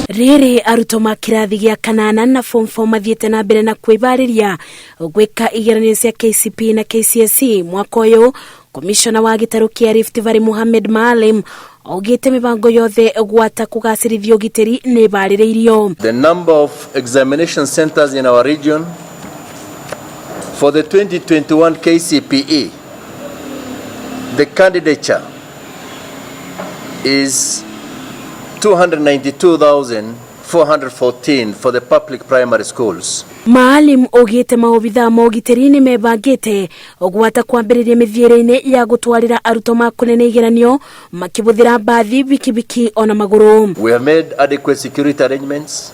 Rĩrĩ arutwo makĩrathi gĩa kanana na form 4 mathiĩte na mbere na kwĩharĩrĩria gwĩka igeranio cia KCPE na KCSE mwaka ũyũ. Komishona wa gĩtarũ kĩa Rift Valley Meharĩrĩria augĩte mĩbango yothe gwata kũgacĩrithia ũgitĩri nĩ barĩrĩirio. The number of examination centers in our region for the 2021 KCPE, the candidature is 292,414 for the public primary schools. Maalim ogete maobitha mogitĩri nĩ mebangĩte gwata kwambĩrĩria mĩthiĩre-inĩ ya gũtwarĩra arutwo makũnene igeranio makĩbũthĩra mbathi, bikibiki ona magũrũ. We have made adequate security arrangements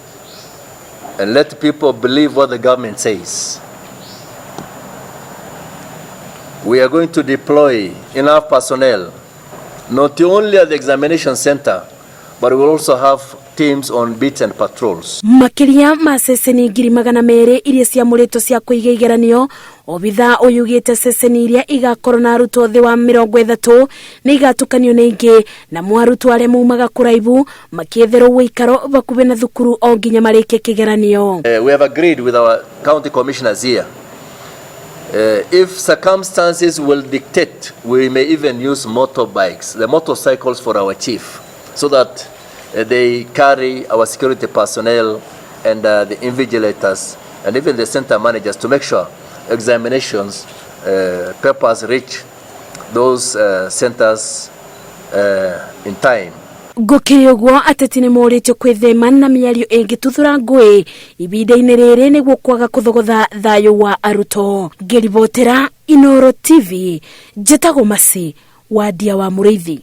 and let people believe what the government says. We are going to deploy enough personnel not only at the examination center, but we will also have teams on beats and patrols. Makiria ma ceceni 200,000 iria ciamũrĩtwo cia kũiga igeranio. Obitha oyugĩte ceceni iria igakorwo na arutwo thĩ wa 30 nĩ igatukanio na ingĩ, na arutwo arĩa maumaga kũraibu makĩetherwo ũikaro bakuhĩ na thukuru o nginya marĩkie kĩgeranio. We have agreed with our county commissioners here. If circumstances will dictate, we may even use motorbikes, the motorcycles for our chief, so that they carry our security personnel and the invigilators and even the center managers to make sure examinations papers reach those centers in time. Gũkĩrĩogwo ateti nĩ morĩtio kwĩthema na mĩario ĩngĩtuthũra ngũĩ ibinda-inĩ rĩrĩ nĩguo kwaga kũthogotha thayũ wa arutwo. Ngĩribotera Inooro TV, njĩtagwo Masi wa Ndia wa Mũrĩithi.